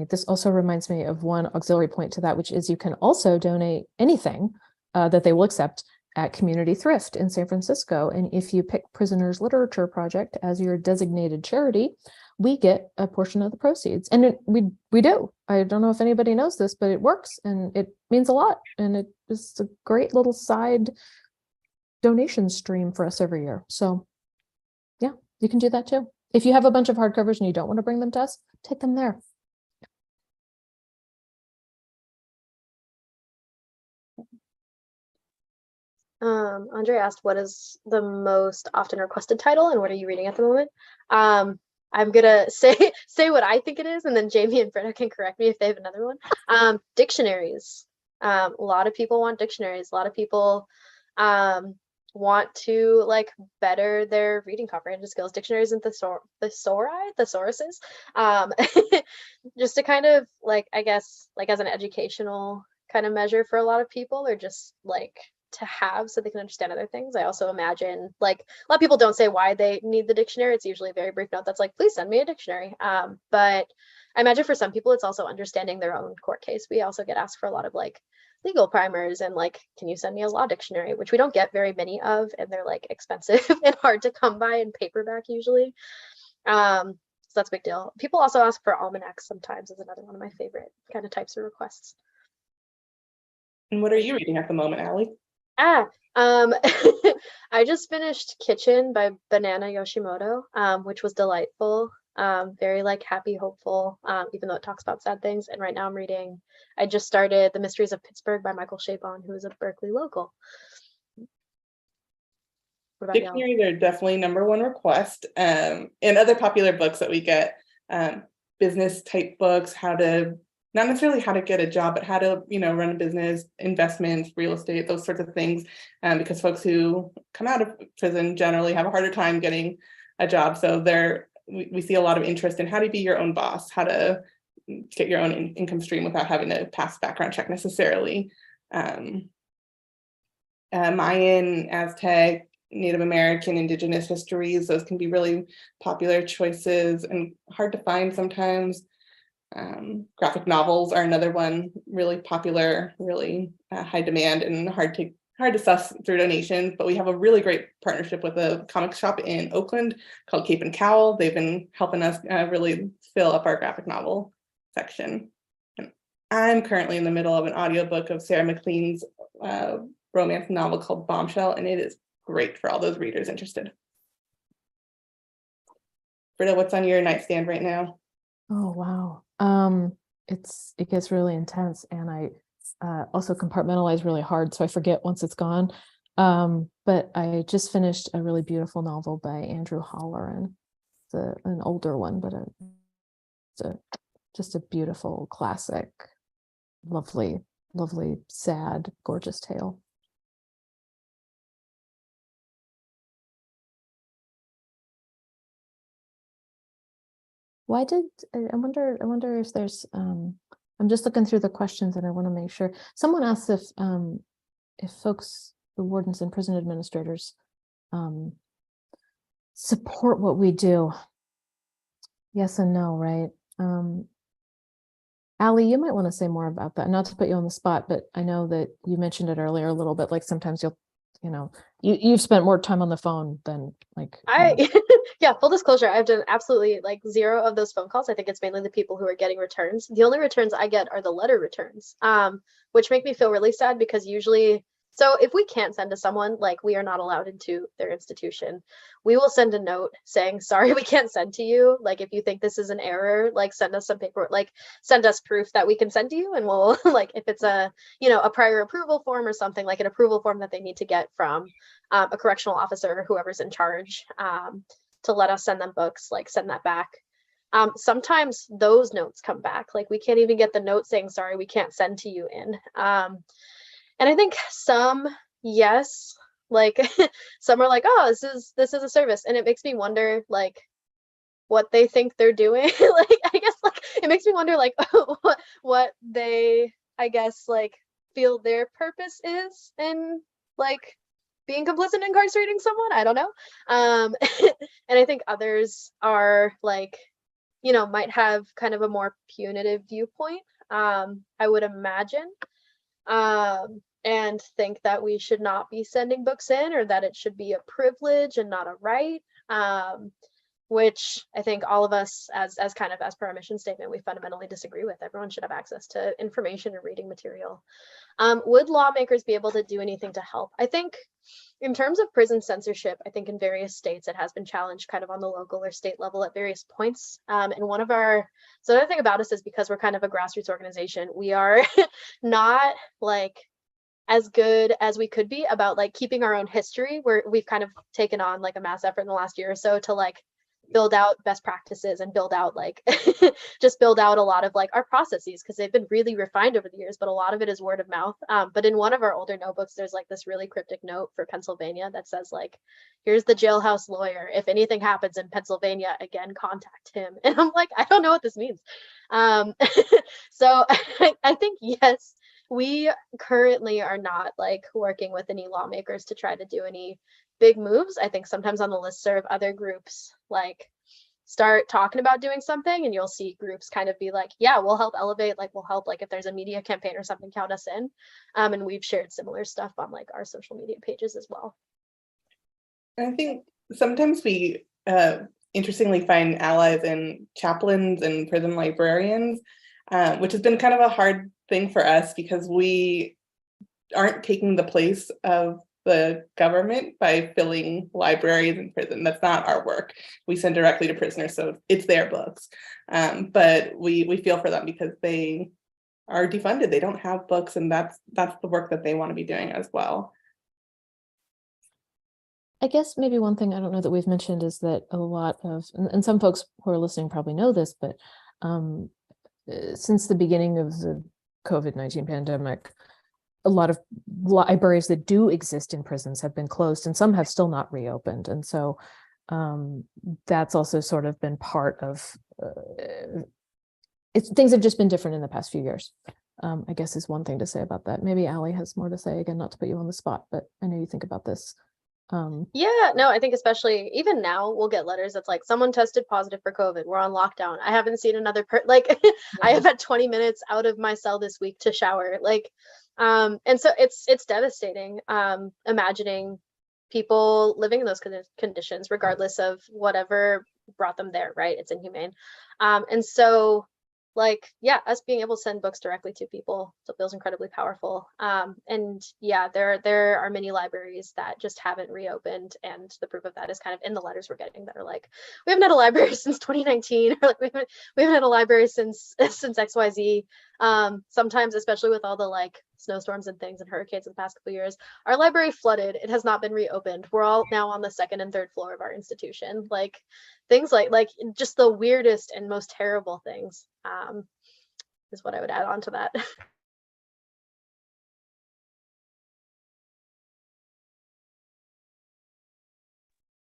This also reminds me of one auxiliary point to that, which is you can also donate anything that they will accept at Community Thrift in San Francisco. And if you pick Prisoners Literature Project as your designated charity, we get a portion of the proceeds. And we do. I don't know if anybody knows this, but it works and it means a lot. And it is a great little side donation stream for us every year. So yeah, you can do that too. If you have a bunch of hardcovers and you don't want to bring them to us, take them there. Andre asked, what is the most often requested title and what are you reading at the moment? I'm gonna say what I think it is, and then Jamie and Britta can correct me if they have another one. Dictionaries. A lot of people want dictionaries. A lot of people want to like better their reading comprehension skills. Dictionaries and thesauruses. Just to kind of like, I guess, like as an educational kind of measure for a lot of people, or just like to have so they can understand other things. I also imagine like a lot of people don't say why they need the dictionary. It's usually a very brief note that's like, please send me a dictionary. But I imagine for some people it's also understanding their own court case. We also get asked for a lot of like legal primers and like, can you send me a law dictionary, which we don't get very many of, and they're like expensive and hard to come by in paperback usually. So that's a big deal. People also ask for almanacs sometimes, is another one of my favorite kind of types of requests. And what are you reading at the moment, Allie? I just finished Kitchen by Banana Yoshimoto, which was delightful. Very like happy, hopeful, even though it talks about sad things. And right now I just started The Mysteries of Pittsburgh by Michael Chabon, who is a Berkeley local. Dictionaries are definitely #1 request. And other popular books that we get, business type books, not necessarily how to get a job, but how to, run a business, investments, real estate, those sorts of things. Because folks who come out of prison generally have a harder time getting a job. So we see a lot of interest in how to be your own boss, how to get your own income stream without having to pass background check necessarily. Mayan, Aztec, Native American, Indigenous histories, those can be really popular choices and hard to find sometimes. Graphic novels are another one, really popular, really high demand and hard to hard to suss through donations, but we have a really great partnership with a comic shop in Oakland called Cape and Cowl. They've been helping us really fill up our graphic novel section. And I'm currently in the middle of an audiobook of Sarah McLean's romance novel called Bombshell, and it is great for all those readers interested. Britta, what's on your nightstand right now? Oh, wow. It gets really intense, and I also compartmentalize really hard, so I forget once it's gone. But I just finished a really beautiful novel by Andrew Holleran. It's an older one, but just a beautiful classic, lovely, sad, gorgeous tale. I wonder if there's I'm just looking through the questions, and I want to make sure. Someone asked if folks, the wardens and prison administrators, support what we do. Yes and no, right? Allie, you might want to say more about that. Not to put you on the spot, but I know that you mentioned it earlier a little bit, like sometimes you've spent more time on the phone than like yeah, full disclosure, I've done absolutely like 0 of those phone calls. I think it's mainly the people who are getting returns. The only returns I get are the letter returns, which make me feel really sad, because usually, so if we can't send to someone, like we are not allowed into their institution, we will send a note saying, sorry, we can't send to you. Like, if you think this is an error, like send us some paper, like send us proof that we can send to you. And we'll like, if it's a prior approval form or something, like an approval form that they need to get from a correctional officer or whoever's in charge, to let us send them books, like send that back. Sometimes those notes come back, like we can't even get the note saying, sorry, we can't send to you in. And I think some, yes, like some are like, oh, this is a service. And it makes me wonder, like, what they think they're doing. Like, I guess, like, it makes me wonder, like, what they, I guess, like, feel their purpose is in, like, being complicit in incarcerating someone. I don't know. And I think others are, like, might have kind of a more punitive viewpoint, I would imagine. And think that we should not be sending books in, or that it should be a privilege and not a right, which I think all of us, as per our mission statement, we fundamentally disagree with. Everyone should have access to information and reading material. Would lawmakers be able to do anything to help? I think in terms of prison censorship, I think in various states it has been challenged kind of on the local or state level at various points. And so the other thing about us is, because we're kind of a grassroots organization, we are not like as good as we could be about like keeping our own history, where we've kind of taken on like a mass effort in the last year or so to like build out best practices and build out like just build out a lot of like our processes, because they've been really refined over the years, but a lot of it is word of mouth. But in one of our older notebooks, there's like this really cryptic note for Pennsylvania that says like, here's the jailhouse lawyer, if anything happens in Pennsylvania again, contact him. And I'm like, I don't know what this means. So I think, yes, we currently are not like working with any lawmakers to try to do any big moves. I think sometimes on the listserv, other groups like start talking about doing something, and you'll see groups kind of be like, yeah, we'll help elevate, like we'll help, like if there's a media campaign or something, count us in. And we've shared similar stuff on like our social media pages as well. I think sometimes we interestingly find allies in chaplains and prison librarians, which has been kind of a hard thing for us, because we aren't taking the place of the government by filling libraries in prison. That's not our work. We send directly to prisoners, so it's their books. But we feel for them, because they are defunded. They don't have books, and that's the work that they want to be doing as well. I guess maybe one thing I don't know that we've mentioned is that a lot of, and some folks who are listening probably know this, but since the beginning of the COVID-19 pandemic, a lot of libraries that do exist in prisons have been closed, and some have still not reopened. And so that's also sort of been part of, things have just been different in the past few years, I guess is one thing to say about that. Maybe Allie has more to say, again, not to put you on the spot, but I know you think about this. Yeah, no, I think especially even now we'll get letters that's like, someone tested positive for COVID, we're on lockdown. I haven't seen another I have had 20 minutes out of my cell this week to shower. Like, And so it's devastating, imagining people living in those conditions, regardless of whatever brought them there, right? It's inhumane. And so, like, yeah, us being able to send books directly to people so feels incredibly powerful. And yeah, there are many libraries that just haven't reopened, and the proof of that is kind of in the letters we're getting that are like, we haven't had a library since 2019, or like we haven't had a library since XYZ. Sometimes, especially with all the like snowstorms and things and hurricanes in the past couple of years, our library flooded. It has not been reopened. We're all now on the second and third floor of our institution. Like things like just the weirdest and most terrible things is what I would add on to that.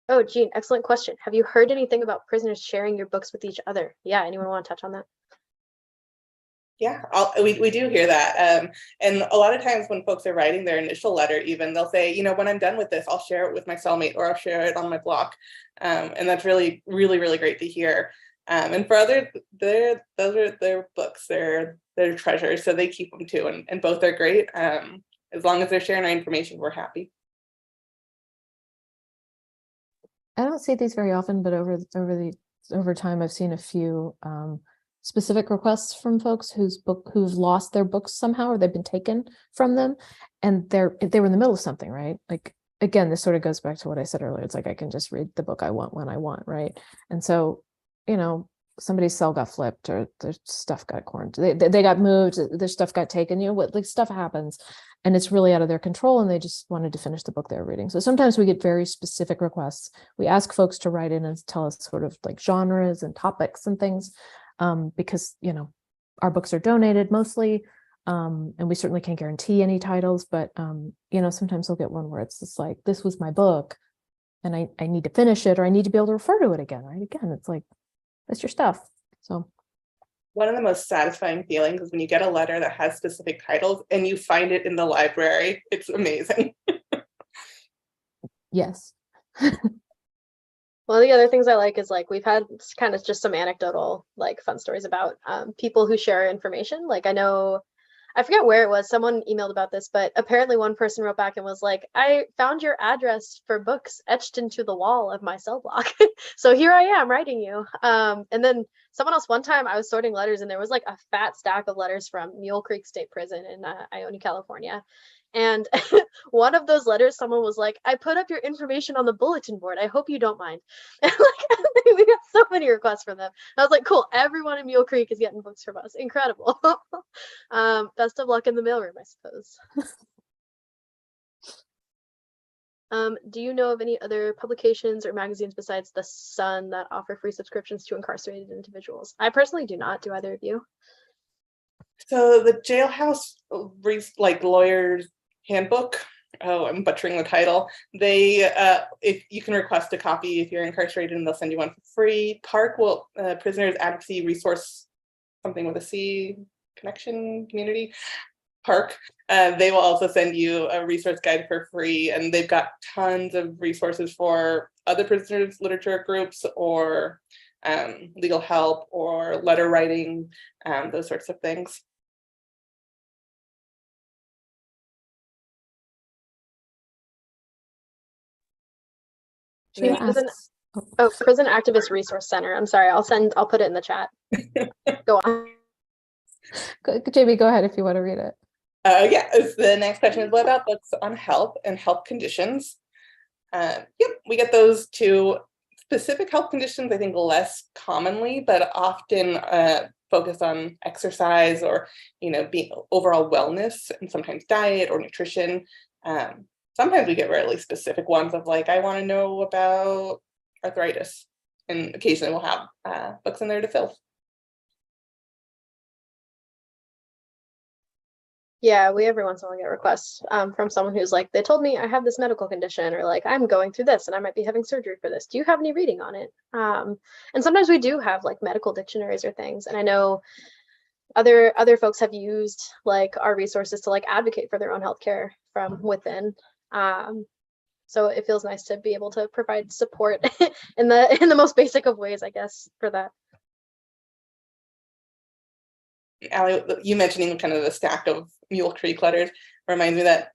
Oh, Jean, excellent question. Have you heard anything about prisoners sharing your books with each other? Yeah, anyone want to touch on that? Yeah, we do hear that. And a lot of times when folks are writing their initial letter, even they'll say, you know, when I'm done with this, I'll share it with my cellmate or I'll share it on my blog. And that's really, really, really great to hear. And for others, those are their books, they're treasures, so they keep them too. And both are great. As long as they're sharing our information, we're happy. I don't see these very often, but over time, I've seen a few specific requests from folks who've lost their books somehow, or they've been taken from them, and they were in the middle of something, right? Like, again, this sort of goes back to what I said earlier. It's like I can just read the book I want when I want, right? And so, you know, somebody's cell got flipped, or their stuff got quarantined, they got moved, their stuff got taken, you know what, like stuff happens, and it's really out of their control, and they just wanted to finish the book they were reading. So sometimes we get very specific requests. We ask folks to write in and tell us sort of like genres and topics and things, because, you know, our books are donated mostly, and we certainly can't guarantee any titles, but you know, sometimes we'll get one where it's just like, this was my book and I need to finish it, or I need to be able to refer to it again, right? Again, it's like, that's your stuff. So one of the most satisfying feelings is when you get a letter that has specific titles and you find it in the library. It's amazing. yes. One of the other things I like is like we've had kind of just some anecdotal like fun stories about people who share information. Like I know, I forget where it was, someone emailed about this, but apparently one person wrote back and was like, I found your address for books etched into the wall of my cell block. So here I am writing you. And then someone else, one time I was sorting letters and there was like a fat stack of letters from Mule Creek State Prison in Ione, California. And one of those letters, someone was like, I put up your information on the bulletin board. I hope you don't mind. And like, we got so many requests from them. I was like, cool, everyone in Mule Creek is getting books from us. Incredible. Best of luck in the mailroom, I suppose. Do you know of any other publications or magazines besides The Sun that offer free subscriptions to incarcerated individuals? I personally do not. Do either of you? So the Jailhouse like lawyers handbook, oh, I'm butchering the title. They if you can request a copy if you're incarcerated, and they'll send you one for free. Park will Prisoners Advocacy Resource, something with a C, connection community. Park, they will also send you a resource guide for free, and they've got tons of resources for other prisoners literature groups, or legal help, or letter writing, those sorts of things. Prison Activist Resource Center. I'm sorry, I'll put it in the chat. Go on. Jamie, go ahead if you want to read it. Yeah, the next question is, what about books on health and health conditions? Yep, we get those too. Specific health conditions, I think less commonly, but often focus on exercise, or, you know, being overall wellness, and sometimes diet or nutrition. Sometimes we get really specific ones of like, I want to know about arthritis, and occasionally we'll have books in there to fill. Yeah, we every once in a while get requests from someone who's like, they told me I have this medical condition, or like I'm going through this and I might be having surgery for this. Do you have any reading on it? And sometimes we do have like medical dictionaries or things. And I know other folks have used like our resources to like advocate for their own healthcare from within. So it feels nice to be able to provide support in the most basic of ways, I guess, for that. Allie, you mentioning kind of the stack of Mule Creek letters reminds me that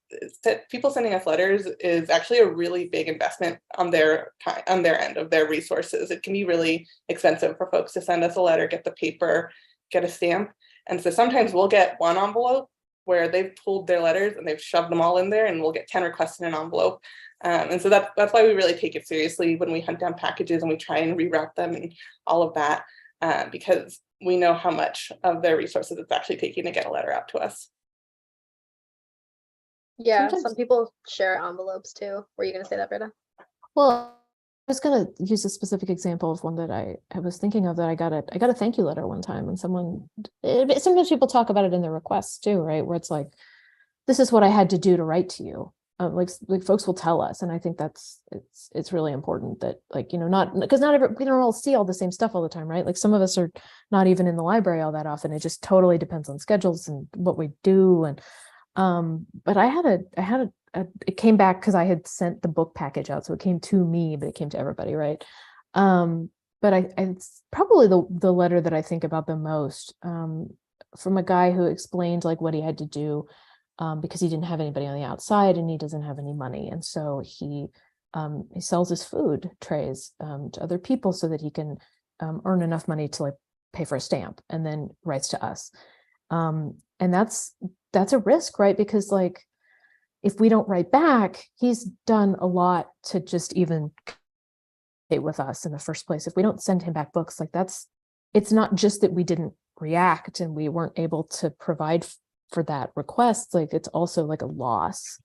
people sending us letters is actually a really big investment on their time, on their end of their resources. It can be really expensive for folks to send us a letter, get the paper, get a stamp. And so sometimes we'll get one envelope where they've pulled their letters and they've shoved them all in there, and we'll get 10 requests in an envelope. And so that's why we really take it seriously when we hunt down packages and we try and reroute them and all of that, because we know how much of their resources it's actually taking to get a letter out to us. Yeah, Sometimes- some people share envelopes too. Were you gonna say that, Britta? Well, I was gonna use a specific example of one that I was thinking of, that I got a thank you letter one time, and sometimes people talk about it in their requests too, right? Where it's like, this is what I had to do to write to you. Like folks will tell us, and I think it's really important that, like, you know, we don't all see all the same stuff all the time, right? Like some of us are not even in the library all that often. It just totally depends on schedules and what we do. And but it came back because I had sent the book package out, so it came to me, but it came to everybody, right? But it's probably the letter that I think about the most, from a guy who explained like what he had to do, because he didn't have anybody on the outside and he doesn't have any money, and so he sells his food trays to other people so that he can earn enough money to like pay for a stamp, and then writes to us. And that's a risk, right? Because like, if we don't write back, he's done a lot to just even communicate with us in the first place. If we don't send him back books, like it's not just that we didn't react and we weren't able to provide for that request, like it's also like a loss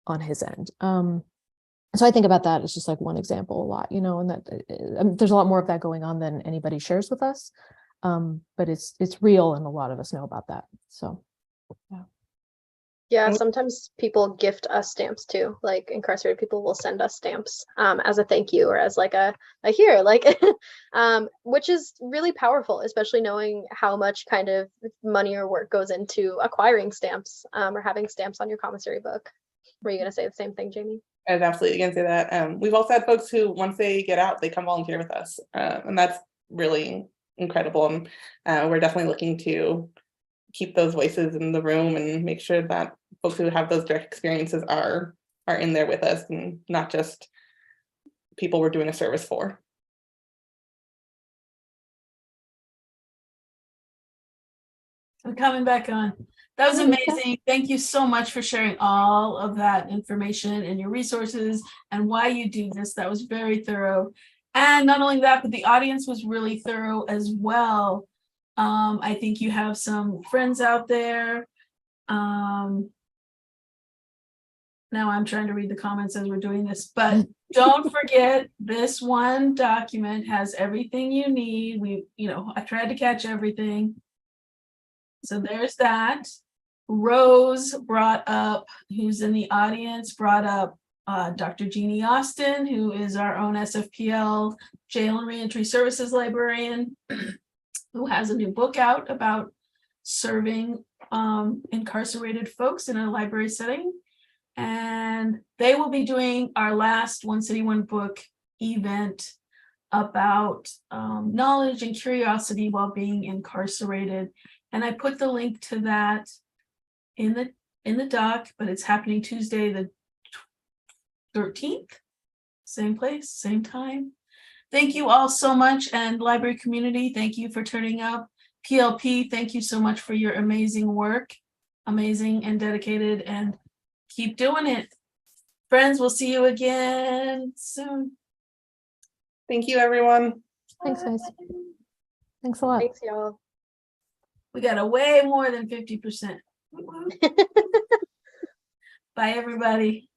on his end. So I think about that as just like one example a lot, you know, and that there's a lot more of that going on than anybody shares with us. But it's real, and a lot of us know about that. So yeah. Yeah, And we- sometimes people gift us stamps too. Like incarcerated people will send us stamps as a thank you, or as like a here, like which is really powerful, especially knowing how much kind of money or work goes into acquiring stamps, or having stamps on your commissary book. Were you gonna say the same thing, Jamie? I was absolutely going to say that. We've also had folks who, once they get out, they come volunteer with us, and that's really incredible. And we're definitely looking to keep those voices in the room and make sure that folks who have those direct experiences are in there with us, and not just people we're doing a service for. I'm coming back on. That was Oh, okay. amazing. Thank you so much for sharing all of that information and your resources and why you do this. That was very thorough. And not only that, but the audience was really thorough as well. I think you have some friends out there. Now I'm trying to read the comments as we're doing this, but don't forget, this one document has everything you need. I tried to catch everything. So there's that. Rose brought up, who's in the audience, brought up Dr. Jeannie Austin, who is our own SFPL Jail and Reentry Services librarian, who has a new book out about serving incarcerated folks in a library setting. And they will be doing our last One City, One Book event about knowledge and curiosity while being incarcerated. And I put the link to that in the doc, but it's happening Tuesday the 13th, same place, same time. Thank you all so much, and library community, thank you for turning up. PLP, thank you so much for your amazing work, amazing and dedicated, and keep doing it. Friends, we'll see you again soon. Thank you, everyone. Thanks, guys. Thanks a lot. Thanks, y'all. We got a way more than 50%. Bye, everybody.